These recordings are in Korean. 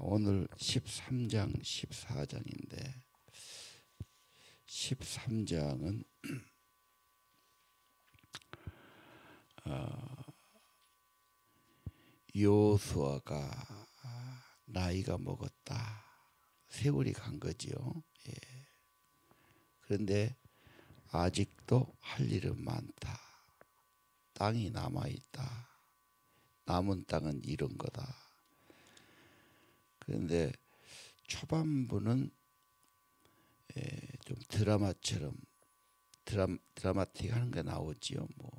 오늘 13장 14장인데 13장은 여호수아가 나이가 먹었다. 세월이 간 거지요. 예. 그런데 아직도 할 일은 많다. 땅이 남아있다. 남은 땅은 이런 거다. 그런데 초반부는 좀 드라마처럼 드라마틱한 게 나오지요. 뭐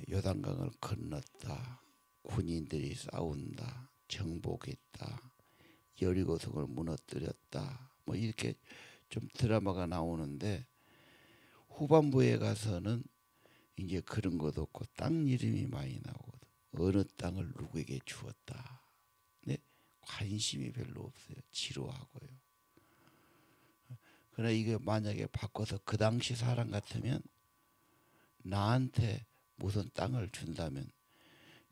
요단강을 건넜다. 군인들이 싸운다. 정복했다. 여리고성을 무너뜨렸다. 뭐 이렇게 좀 드라마가 나오는데 후반부에 가서는 이제 그런 것도 없고 땅 이름이 많이 나오거든. 어느 땅을 누구에게 주었다. 네? 관심이 별로 없어요. 지루하고요. 그러나 이게 만약에 바꿔서 그 당시 사람 같으면 나한테 무슨 땅을 준다면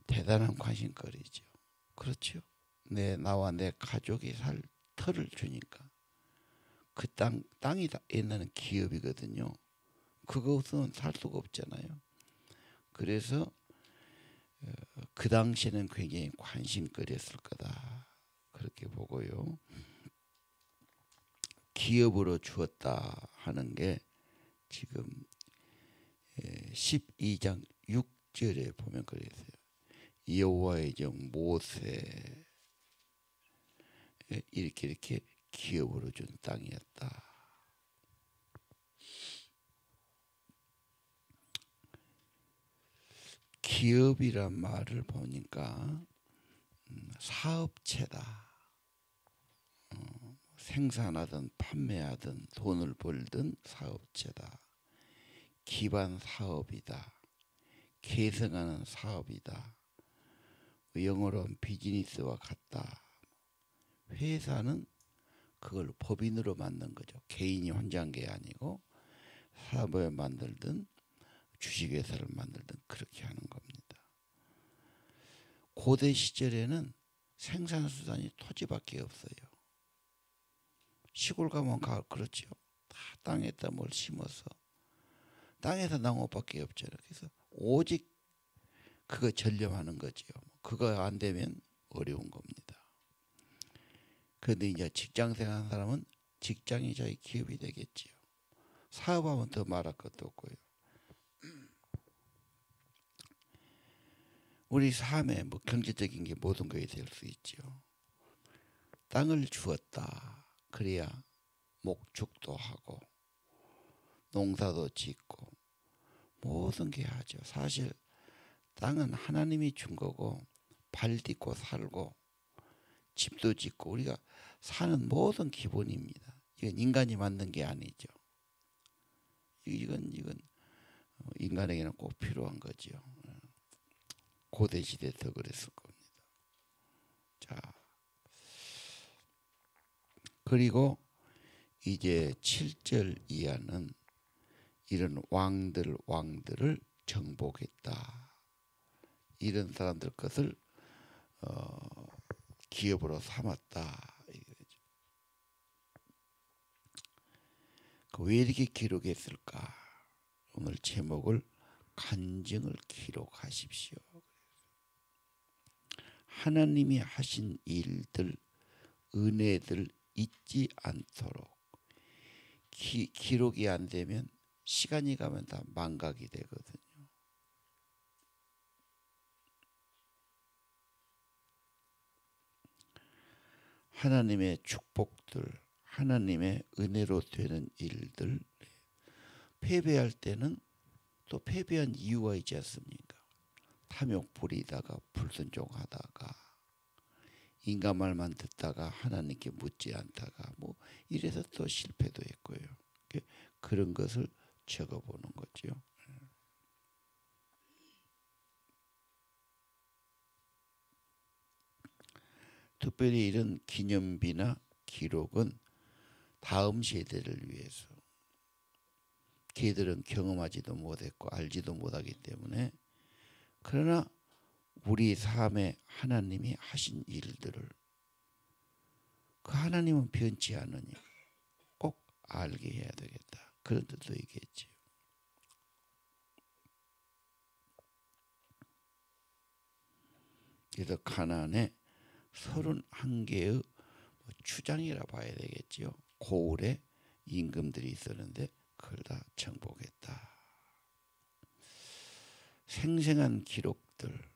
대단한 관심거리죠. 그렇죠? 나와 내 가족이 살 터를 주니까 그 땅이 옛날에는 기업이거든요. 그거 없으면 살 수가 없잖아요. 그래서 그 당시에는 굉장히 관심거리였을 거다. 그렇게 보고요. 기업으로 주었다 하는 게 지금 12장 6절에 보면 그랬어요. 여호와의 종 모세 이렇게 기업으로 준 땅이었다. 기업이란 말을 보니까 사업체다. 생산하든 판매하든 돈을 벌든 사업체다. 기반 사업이다. 계승하는 사업이다. 영어로는 비즈니스와 같다. 회사는 그걸 법인으로 만든 거죠. 개인이 혼자 한 게 아니고 사업을 만들든 주식회사를 만들든 그렇게 하는 겁니다. 고대 시절에는 생산수단이 토지밖에 없어요. 시골 가면 그렇죠. 다 땅에다 뭘 심어서 땅에서 나무밖에 없잖아요. 그래서 오직 그거 전념하는 거죠. 그거 안 되면 어려운 겁니다. 그런데 이제 직장생활 하는 사람은 직장이 자기 기업이 되겠지요. 사업하면 더 말할 것도 없고요. 우리 삶에 뭐 경제적인 게 모든 것이 될 수 있죠. 땅을 주었다. 그래야 목축도 하고 농사도 짓고 모든 게 하죠. 사실 땅은 하나님이 준 거고 발 딛고 살고 집도 짓고 우리가 사는 모든 기본입니다. 이건 인간이 만든 게 아니죠. 이건 인간에게는 꼭 필요한 거죠. 고대 시대 더 그랬을 겁니다. 자, 그리고 이제 7절 이하는 이런 왕들을 정복했다. 이런 사람들 것을 기업으로 삼았다. 왜 이렇게 기록했을까? 오늘 제목을 간증을 기록하십시오. 하나님이 하신 일들, 은혜들 잊지 않도록 기록이 안 되면 시간이 가면 다 망각이 되거든요. 하나님의 축복들, 하나님의 은혜로 되는 일들, 패배할 때는 또 패배한 이유가 있지 않습니까? 탐욕 부리다가 불순종하다가 인간 말만 듣다가 하나님께 묻지 않다가 뭐 이래서 또 실패도 했고요. 그런 것을 적어보는 거죠. 특별히 이런 기념비나 기록은 다음 세대를 위해서 걔들은 경험하지도 못했고 알지도 못하기 때문에 그러나 우리 삶에 하나님이 하신 일들을 하나님은 변치 않으니 꼭 알게 해야 되겠다. 그런 뜻도 있겠지요. 그래서 가나안에 31개의 추장이라 봐야 되겠지요. 고을에 임금들이 있었는데 그걸 다 정복했다. 생생한 기록들.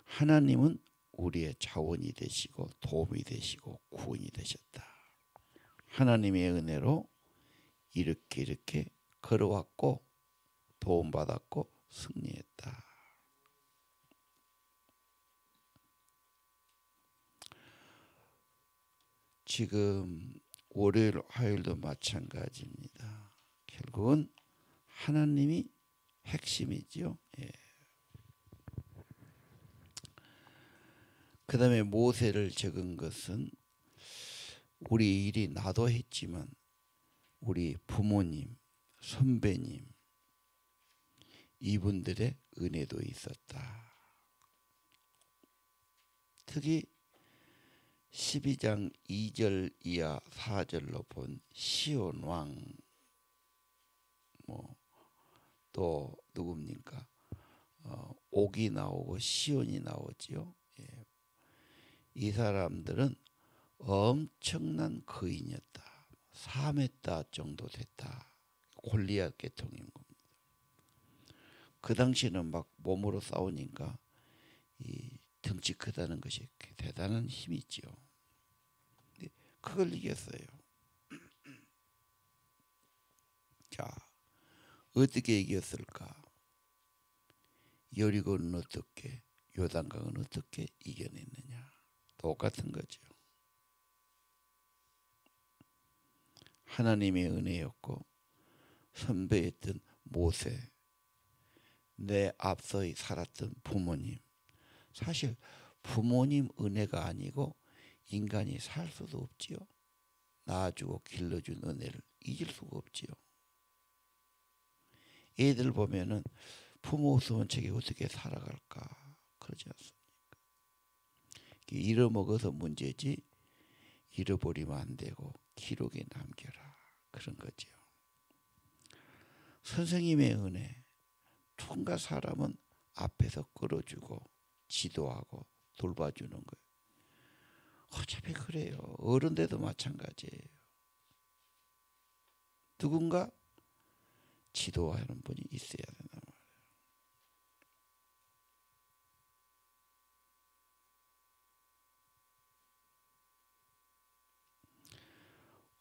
하나님은 우리의 자원이 되시고 도움이 되시고 구원이 되셨다. 하나님의 은혜로 이렇게 걸어왔고 도움받았고 승리했다. 지금 월요일, 화요일도 마찬가지입니다. 결국은 하나님이 핵심이죠. 예. 그 다음에 모세를 적은 것은 우리 일이 나도 했지만 우리 부모님, 선배님 이분들의 은혜도 있었다. 특히 12장 2절 이하 4절로 본 시온 왕, 또 누굽니까? 옥이 나오고 시온이 나오지요. 예. 이 사람들은 엄청난 거인이었다. 3m 정도 됐다. 골리앗 계통인 겁니다. 그 당시에는 막 몸으로 싸우니까 이 덩치 크다는 것이 대단한 힘이지요. 그걸 이겼어요. 자, 어떻게 이겼을까? 여리고는 어떻게, 요단강은 어떻게 이겨냈느냐? 똑같은 거죠. 하나님의 은혜였고 선배였던 모세, 내 앞서 살았던 부모님. 사실 부모님 은혜가 아니고 인간이 살 수도 없지요. 낳아주고 길러준 은혜를 잊을 수가 없지요. 애들 보면은 부모 없으면 저게 어떻게 살아갈까 그러지 않습니까? 잃어먹어서 문제지 잃어버리면 안 되고 기록에 남겨라 그런 거죠. 선생님의 은혜, 누군가 사람은 앞에서 끌어주고 지도하고 돌봐주는 거예요. 어차피 그래요. 어른들도 마찬가지예요. 누군가 지도하는 분이 있어야 된단 말이에요.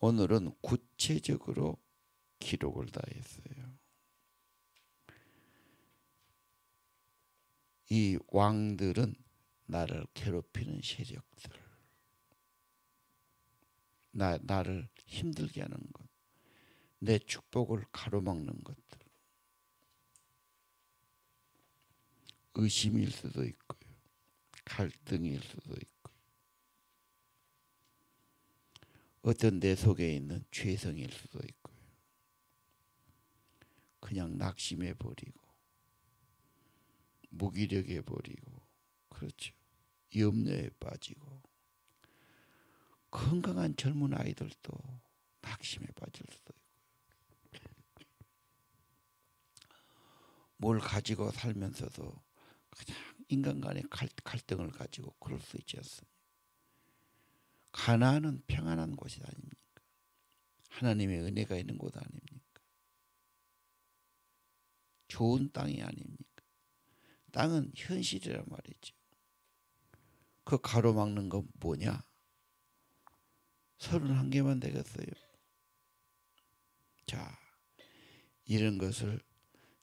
오늘은 구체적으로 기록을 다 했어요. 이 왕들은 나를 괴롭히는 세력들, 나를 힘들게 하는 것, 내 축복을 가로막는 것들, 의심일 수도 있고요, 갈등일 수도 있고, 어떤 내 속에 있는 죄성일 수도 있고요, 그냥 낙심해 버리고 무기력해 버리고, 그렇죠. 염려에 빠지고, 건강한 젊은 아이들도 낙심에 빠질 수도 있고요. 뭘 가지고 살면서도 그냥 인간 간의 갈등을 가지고 그럴 수 있지 않습니까? 가나안은 평안한 곳이 아닙니까? 하나님의 은혜가 있는 곳 아닙니까? 좋은 땅이 아닙니까? 땅은 현실이란 말이죠. 그 가로막는 건 뭐냐? 31개만 되겠어요. 자, 이런 것을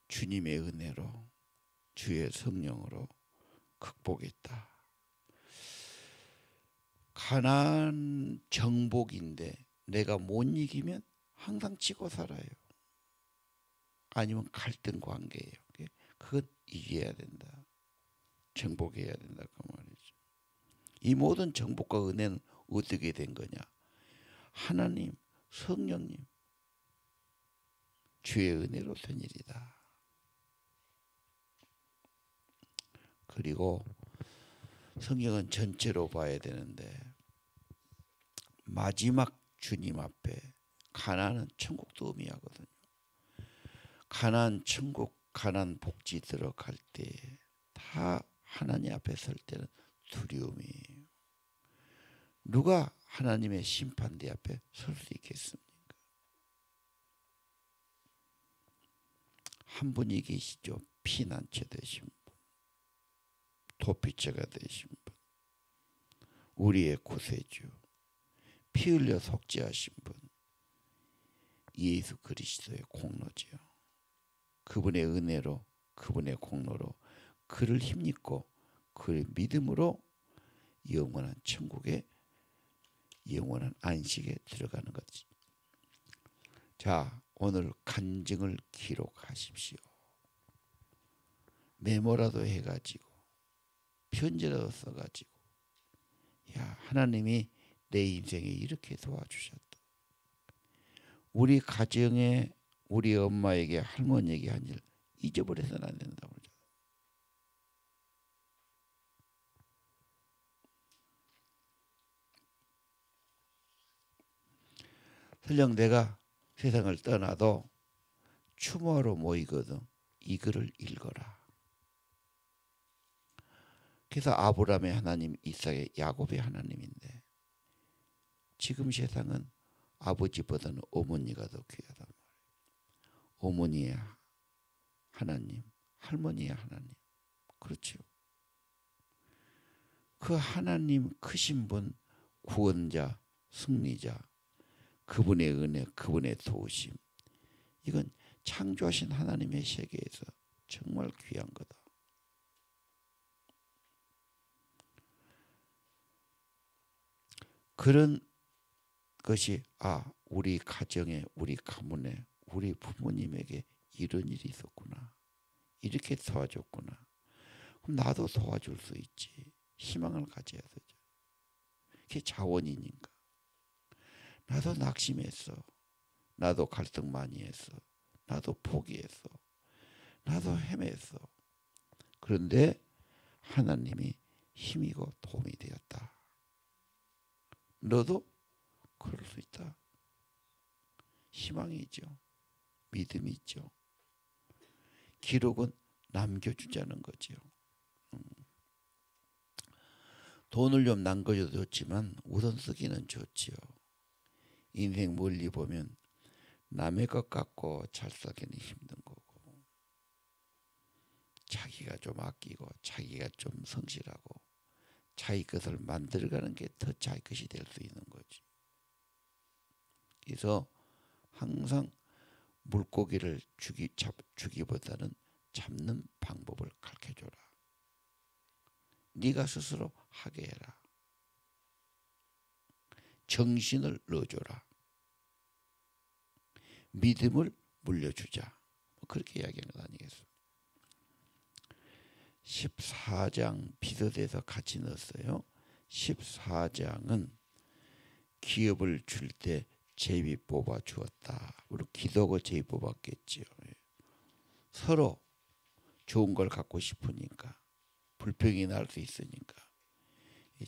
주님의 은혜로, 주의 성령으로 극복했다. 가나안 정복인데 내가 못 이기면 항상 지고 살아요. 아니면 갈등 관계예요. 그건 이겨야 된다. 정복해야 된다 그 말이죠. 이 모든 정복과 은혜는 어떻게 된 거냐? 하나님, 성령님, 주의 은혜로 된 일이다. 그리고 성경은 전체로 봐야 되는데 마지막 주님 앞에 가나안은 천국도 의미하거든요. 가나안 천국, 가나안 복지 들어갈 때 다 하나님 앞에 설 때는 두려움이에요. 누가 하나님의 심판대 앞에 설 수 있겠습니까? 한 분이 계시죠. 피난처 되신 분, 도피처가 되신 분, 우리의 구세주, 피 흘려 속죄하신 분, 예수 그리스도의 공로죠. 그분의 은혜로, 그분의 공로로 그를 힘입고 그의 믿음으로 영원한 천국에, 영원한 안식에 들어가는 거지. 자, 오늘 간증을 기록하십시오. 메모라도 해가지고 편지라도 써가지고, 야, 하나님이 내 인생에 이렇게 도와주셨다. 우리 가정에 우리 엄마에게, 할머니에게 한 일 잊어버려서는 안 된다고 그러죠. 설령 내가 세상을 떠나도 추모하러 모이거든 이 글을 읽어라. 그래서 아브라함의 하나님, 이삭의, 야곱의 하나님인데 지금 세상은 아버지보다는 어머니가 더 귀하단 말이에요. 어머니의 하나님, 할머니의 하나님. 그렇죠. 그 하나님 크신 분, 구원자, 승리자, 그분의 은혜, 그분의 도우심, 이건 창조하신 하나님의 세계에서 정말 귀한 거다. 그런 것이 우리 가정에, 우리 가문에, 우리 부모님에게 이런 일이 있었구나, 이렇게 도와줬구나, 그럼 나도 도와줄 수 있지. 희망을 가져야 되죠. 그게 자원이니까. 나도 낙심했어, 나도 갈등 많이 했어, 나도 포기했어, 나도 헤맸어. 그런데 하나님이 힘이고 도움이 되었다. 너도 그럴 수 있다. 희망이죠. 믿음이 있죠. 기록은 남겨주자는 거죠. 돈을 좀 남겨줘도 좋지만 우선 쓰기는 좋지요. 인생 멀리 보면 남의 것 갖고 잘 쓰기는 힘든 거고, 자기가 좀 아끼고 자기가 좀 성실하고 자기 것을 만들어가는 게 더 자기 것이 될 수 있는 거지. 그래서 항상 물고기를 주기보다는 잡는 방법을 가르쳐줘라. 네가 스스로 하게 해라. 정신을 넣어줘라. 믿음을 물려주자. 그렇게 이야기하는 것 아니겠습니까? 14장 비서대에서 같이 넣었어요. 14장은 기업을 줄 때 제비 뽑아 주었다. 우리 기도하고 제비 뽑았겠지요. 서로 좋은 걸 갖고 싶으니까, 불평이 날 수 있으니까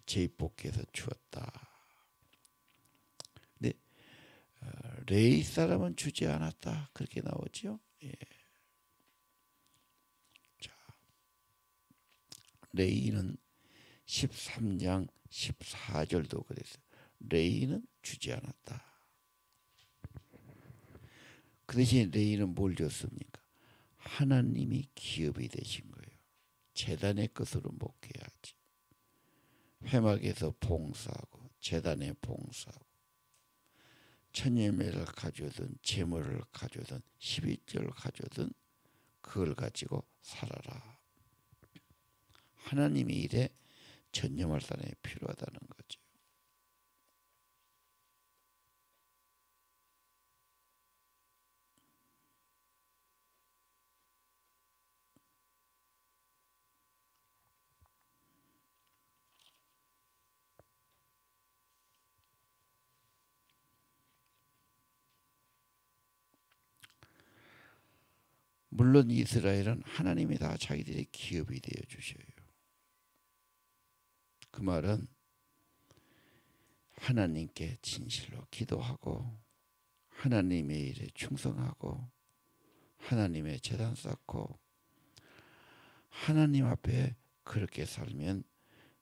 제비 뽑게 해서 주었다. 근데 레위 사람은 주지 않았다, 그렇게 나오죠. 예. 자, 레위는 13장 14절도 그랬어요. 레위는 주지 않았다. 그 대신 레위는 뭘 줬습니까? 하나님이 기업이 되신 거예요. 제단의 것으로 목회하지. 회막에서 봉사하고 제단에 봉사하고 천일매를 가져든 제물을 가져든 11조를 가져든 그걸 가지고 살아라. 하나님의 일에 전념할 사람이 필요하다는 거죠. 물론 이스라엘은 하나님이 다 자기들의 기업이 되어 주셔요. 그 말은 하나님께 진실로 기도하고 하나님의 일에 충성하고 하나님의 제단 쌓고 하나님 앞에 그렇게 살면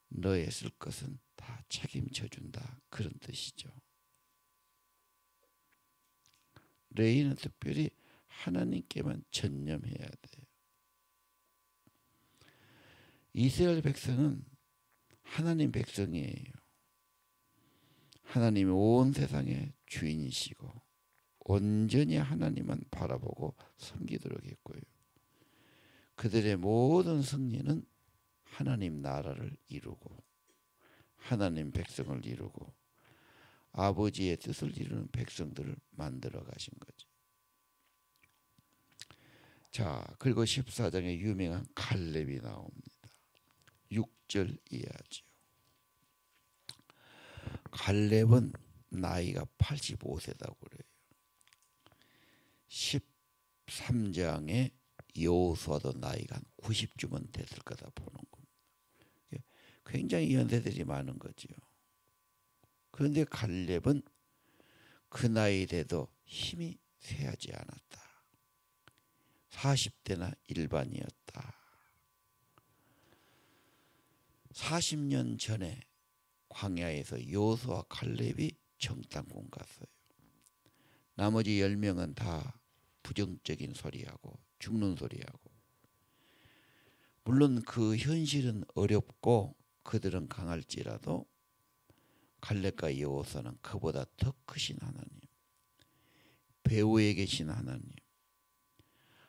너의 쓸 것은 다 책임져 준다, 그런 뜻이죠. 레위는 특별히 하나님께만 전념해야 돼요. 이스라엘 백성은 하나님 백성이에요. 하나님이 온 세상의 주인이시고 온전히 하나님만 바라보고 섬기도록 했고요. 그들의 모든 승리는 하나님 나라를 이루고 하나님 백성을 이루고 아버지의 뜻을 이루는 백성들을 만들어 가신 거죠. 자, 그리고 14장에 유명한 갈렙이 나옵니다. 6절 이해하죠. 갈렙은 나이가 85세다고 그래요. 13장에 여호수아도 나이가 한 90쯤은 됐을 거다 보는 겁니다. 굉장히 연세들이 많은 거죠. 그런데 갈렙은 그 나이 돼도 힘이 쇠하지 않았다. 40대나 일반이었다. 40년 전에 광야에서 여호수아 갈렙이 정탐꾼 갔어요. 나머지 10명은 다 부정적인 소리하고 죽는 소리하고, 물론 그 현실은 어렵고 그들은 강할지라도 갈렙과 여호수아는 그보다 더 크신 하나님, 배후에 계신 하나님,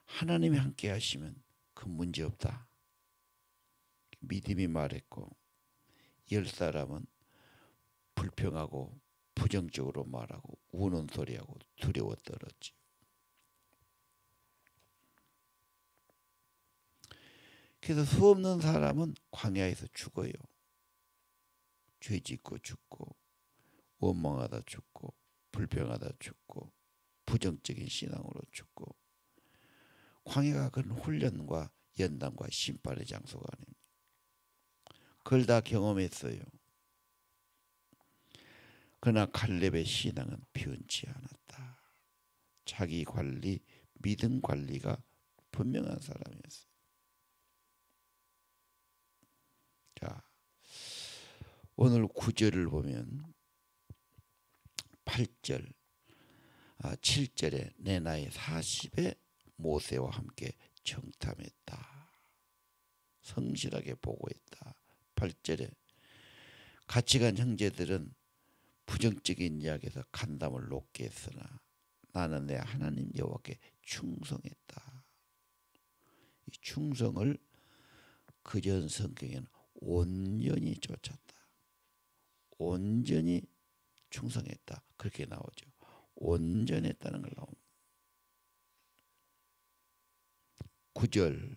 하나님이 함께 하시면 그 문제 없다 믿음이 말했고, 10사람은 불평하고 부정적으로 말하고 우는 소리하고 두려워 떨었지. 그래서 수 없는 사람은 광야에서 죽어요. 죄 짓고 죽고 원망하다 죽고 불평하다 죽고 부정적인 신앙으로 죽고, 광야가 그런 훈련과 연단과 심판의 장소가 아닙니다. 그걸 다 경험했어요. 그러나 갈렙의 신앙은 변치 않았다. 자기 관리, 믿음 관리가 분명한 사람이었어요. 자, 오늘 9절을 보면 7절에 내 나이 40에 모세와 함께 정탐했다. 성실하게 보고했다. 8절에 같이 간 형제들은 부정적인 이야기에서 간담을 놓게 했으나 나는 내 하나님 여호와께 충성했다. 이 충성을 그전 성경에는 온전히 쫓았다. 온전히 충성했다. 그렇게 나오죠. 온전했다는 걸 나옵니다. 9절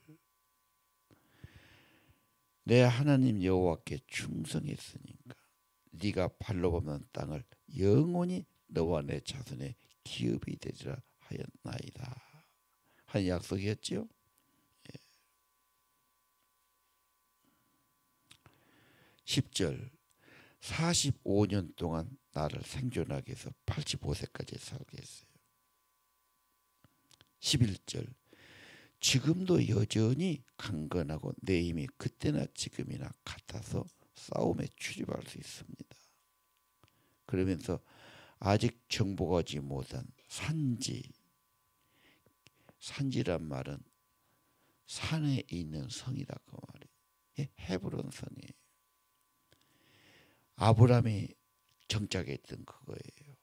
내 하나님 여호와께 충성했으니까 네가 발로 밟는 땅을 영원히 너와 내 자손의 기업이 되리라 하였나이다. 한 약속이었지요. 10절 45년 동안 나를 생존하게 해서 85세까지 살게 했어요. 11절 지금도 여전히 강건하고 내 힘이 그때나 지금이나 같아서 싸움에 출입할 수 있습니다. 그러면서 아직 정복하지 못한 산지란 말은 산에 있는 성이다 그 말이에요. 헤브론 성이에요. 아브라함이 정착했던 그거예요.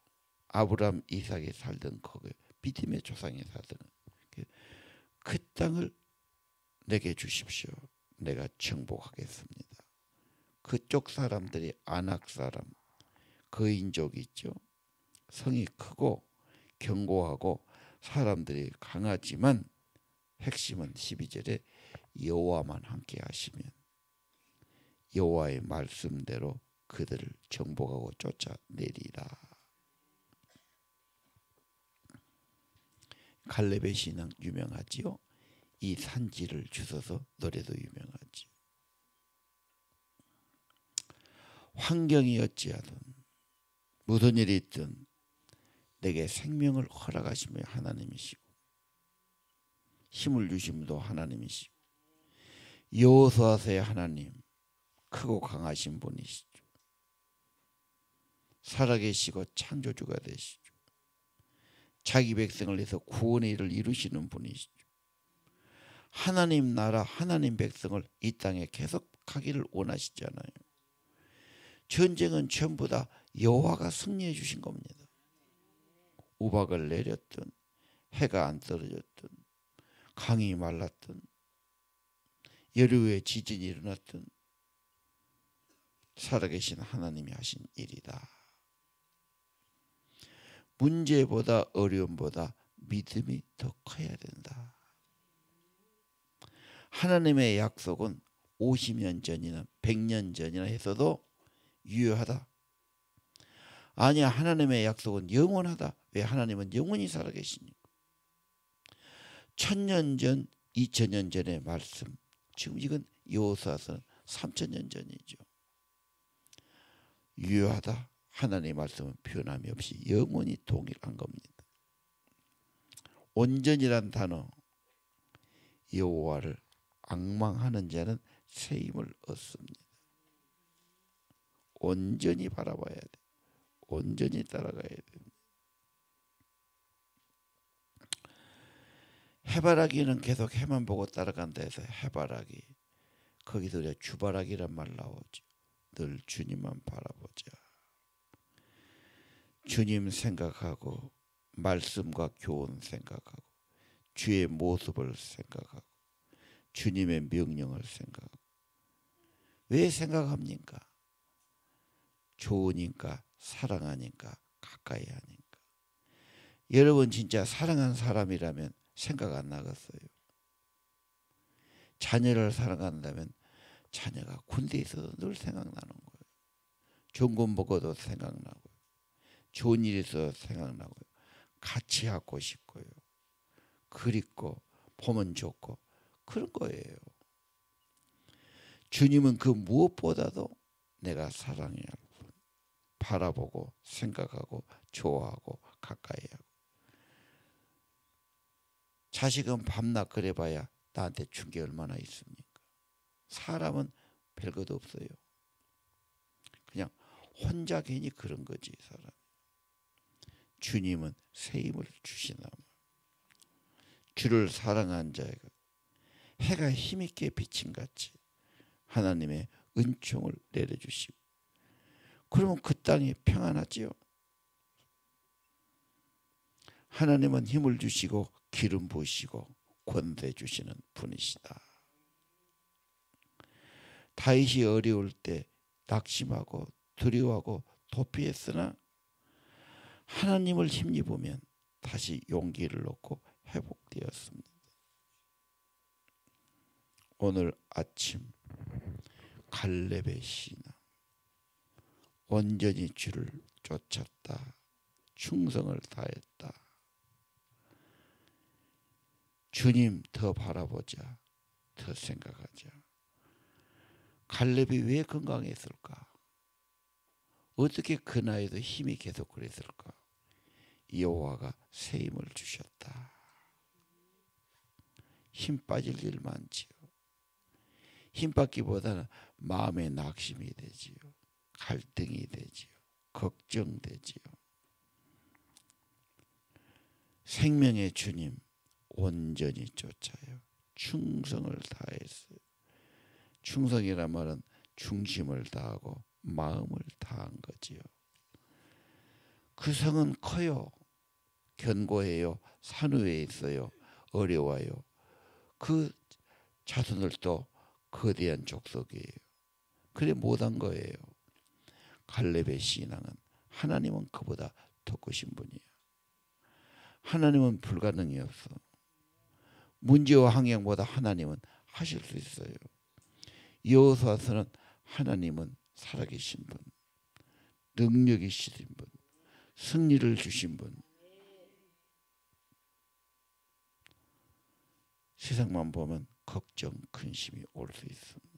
아브라함, 이삭이 살던 그거예요. 믿음의 조상이 살던 그 땅을 내게 주십시오. 내가 정복하겠습니다. 그쪽 사람들이 아낙 사람, 거인족 있죠. 성이 크고 견고하고 사람들이 강하지만 핵심은 12절에 여호와만 함께 하시면 여호와의 말씀대로 그들을 정복하고 쫓아내리라. 갈렙의 신앙 유명하지요. 이 산지를 주셔서 노래도 유명하지요. 환경이 어찌하든 무슨 일이 있든 내게 생명을 허락하시며 하나님이시고 힘을 주심도 하나님이시고 여호수아서의 하나님 크고 강하신 분이시죠. 살아계시고 창조주가 되시죠. 자기 백성을 위해서 구원의 일을 이루시는 분이시죠. 하나님 나라 하나님 백성을 이 땅에 계속하기를 원하시잖아요. 전쟁은 전부 다 여호와가 승리해 주신 겁니다. 우박을 내렸든 해가 안 떨어졌든 강이 말랐든 열후에 지진이 일어났든 살아계신 하나님이 하신 일이다. 문제보다 어려움보다 믿음이 더 커야 된다. 하나님의 약속은 50년 전이나 100년 전이나 했어도 유효하다. 아니야, 하나님의 약속은 영원하다. 왜? 하나님은 영원히 살아계시니까. 1000년 전, 2000년 전의 말씀, 지금 이건 여호수아서는 3000년 전이죠. 유효하다. 하나님의 말씀은 변함이 없이 영원히 동일한 겁니다. 온전이란 단어, 여호와를 앙망하는 자는 새 힘을 얻습니다. 온전히 바라봐야 돼. 온전히 따라가야 됩니다. 해바라기는 계속 해만 보고 따라간다 해서 해바라기, 거기서 우리가 주바라기란 말 나오죠. 늘 주님만 바라보자. 주님 생각하고 말씀과 교훈 생각하고 주의 모습을 생각하고 주님의 명령을 생각하고. 왜 생각합니까? 좋으니까, 사랑하니까, 가까이 하니까. 여러분 진짜 사랑한 사람이라면 생각 안 나겠어요? 자녀를 사랑한다면 자녀가 군대에 있어도 늘 생각나는 거예요. 좋은 거 먹어도 생각나고요. 좋은 일이 있어도 생각나고요. 같이 하고 싶고요. 그립고 보면 좋고 그런 거예요. 주님은 그 무엇보다도 내가 사랑해야 할 뿐. 바라보고 생각하고 좋아하고 가까이 하고. 자식은 밤낮 그래봐야 나한테 준 게 얼마나 있습니까? 사람은 별것도 없어요. 그냥 혼자 괜히 그런 거지 사람. 주님은 새 힘을 주시나마. 주를 사랑한 자에게 해가 힘있게 비친 같이 하나님의 은총을 내려주시고, 그러면 그 땅이 평안하지요. 하나님은 힘을 주시고 기름 부으시고 권세 주시는 분이시다. 다윗이 어려울 때 낙심하고 두려워하고 도피했으나 하나님을 힘입으면 다시 용기를 얻고 회복되었습니다. 오늘 아침 갈렙의 신앙, 온전히 주를 쫓았다. 충성을 다했다. 주님 더 바라보자. 더 생각하자. 갈렙이 왜 건강했을까? 어떻게 그 나이도 힘이 계속 그랬을까? 여호와가 새 힘을 주셨다. 힘 빠질 일 많지요. 힘 받기보다는 마음의 낙심이 되지요. 갈등이 되지요. 걱정되지요. 생명의 주님 온전히 쫓아요. 충성을 다했어요. 충성이란 말은 중심을 다하고 마음을 다한 거지요. 그 성은 커요. 견고해요. 산 위에 있어요. 어려워요. 그 자손들도 거대한 족속이에요. 그래 못한 거예요. 갈렙의 신앙은 하나님은 그보다 더 크신 분이에요. 하나님은 불가능이 없어. 문제와 환경보다 하나님은 하실 수 있어요. 여호수아서는 하나님은 살아계신 분, 능력이 있으신 분, 승리를 주신 분. 세상만 보면 걱정, 근심이 올 수 있습니다.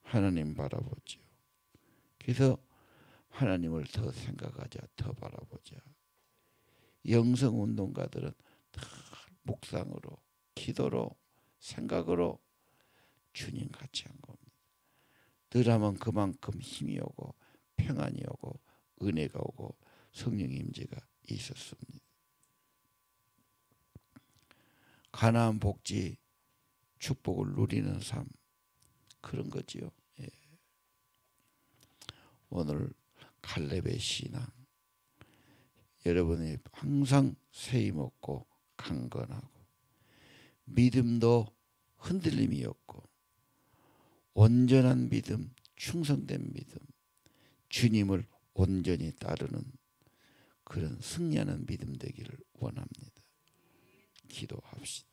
하나님 바라보죠. 그래서 하나님을 더 생각하자, 더 바라보자. 영성 운동가들은 다 묵상으로, 기도로, 생각으로 주님 같이 한 겁니다. 늘 하면 그만큼 힘이 오고 평안이 오고 은혜가 오고 성령의 임재가 있었습니다. 가나안 복지 축복을 누리는 삶, 그런 거지요. 예. 오늘 갈렙의 신앙, 여러분이 항상 세임 없고 강건하고 믿음도 흔들림이 없고 온전한 믿음, 충성된 믿음, 주님을 온전히 따르는 그런 승리하는 믿음 되기를 원합니다. 기도합시다.